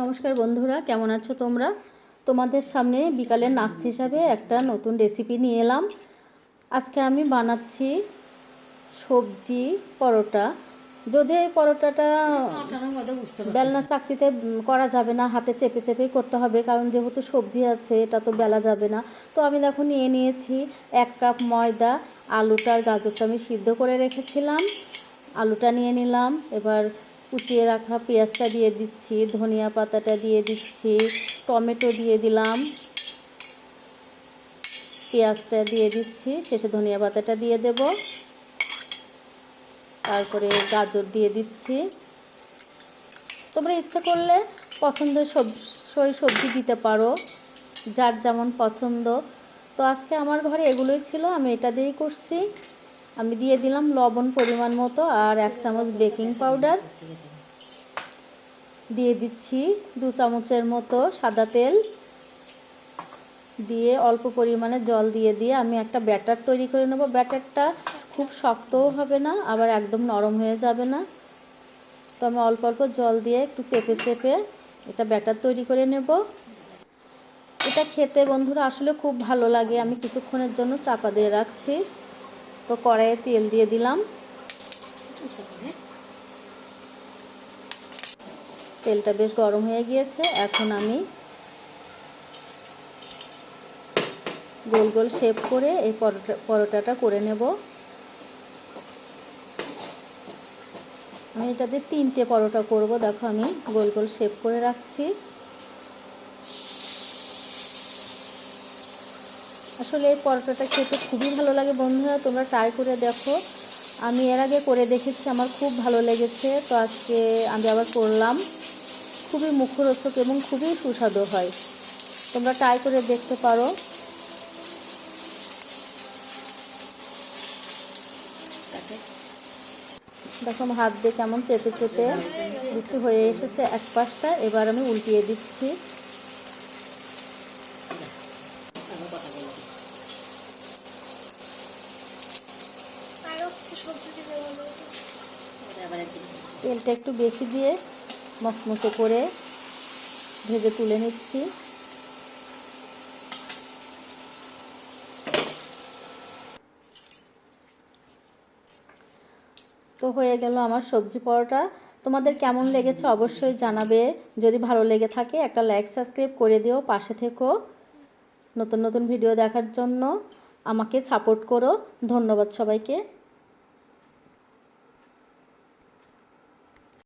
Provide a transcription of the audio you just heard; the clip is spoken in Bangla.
নমস্কার বন্ধুরা, কেমন আছো তোমরা? তোমাদের সামনে বিকালের নাস্তা হিসাবে একটা নতুন রেসিপি নিয়ে এলাম। আজকে আমি বানাচ্ছি সবজি পরোটা। যদিও এই পরোটাটা বেলনা চাকতিতে করা যাবে না, হাতে চেপে চেপেই করতে হবে, কারণ যেহেতু সবজি আছে এটা তো বেলা যাবে না। তো আমি দেখো নিয়ে নিয়েছি 1 কাপ ময়দা। আলুটা আর গাজরটা আমি সিদ্ধ করে রেখেছিলাম। আলুটা নিয়ে নিলাম। এবার কুচিয়ে রাখা পেঁয়াজটা দিয়ে দিচ্ছি, ধনিয়া পাতাটা দিয়ে দিচ্ছি, টমেটো দিয়ে দিলাম, পেঁয়াজটা দিয়ে দিচ্ছি, শেষে ধনিয়া পাতাটা দিয়ে দেব, তারপরে গাজর দিয়ে দিচ্ছি। তোমরা ইচ্ছে করলে পছন্দের সবজি দিতে পারো, যার যেমন পছন্দ। তো আজকে আমার ঘরে এগুলোই ছিল, আমি এটা দিয়েই করছি। আমি দিয়ে দিলাম লবণ পরিমাণ মতো আর 1 চামচ বেকিং পাউডার দিয়ে দিচ্ছি, 2 চামচের মতো সাদা তেল দিয়ে অল্প পরিমাণে জল দিয়ে আমি একটা ব্যাটার তৈরি করে নেব। ব্যাটারটা খুব শক্তও হবে না, আবার একদম নরম হয়ে যাবে না। তো আমি অল্প অল্প জল দিয়ে একটু চেপে চেপে এটা ব্যাটার তৈরি করে নেব। এটা খেতে বন্ধুরা আসলে খুব ভালো লাগে। আমি কিছুক্ষণের জন্য চাপা দিয়ে রাখছি। তো কড়াইয়ে তেল দিয়ে দিলাম, তেলটা বেশ গরম হয়ে গিয়েছে। এখন আমি গোল গোল শেপ করে এই পরোটাটা করে নেব। আমি এটাতে 3টে পরোটা করব। দেখো আমি গোল গোল শেপ করে রাখছি। আসলে এই পরোটাটা খেতে খুবই ভালো লাগে বন্ধুরা, তোমরা ট্রাই করে দেখো। আমি এর আগে করে দেখেছি, আমার খুব ভালো লেগেছে। তো আজকে আমি আবার করলাম। খুবই মুখরোচক এবং খুবই সুস্বাদু হয়। তোমরা ট্রাই করে দেখতে পারো। দেখো আমার হাত দিয়ে কেমন চেপে চেপে লুচি হয়ে এসেছে এক পাশটা। এবার আমি উল্টিয়ে দিচ্ছি। তেলটা একটু বেশি দিয়ে মচমচে করে ভেজে তুলে নিচ্ছি। তো হয়ে গেল আমার সবজি পরোটা। তোমাদের কেমন লেগেছে অবশ্যই জানাবে। যদি ভালো লেগে থাকে একটা লাইক সাবস্ক্রাইব করে দিও, পাশে থেকো। নতুন নতুন ভিডিও দেখার জন্য আমাকে সাপোর্ট করো। ধন্যবাদ সবাইকে।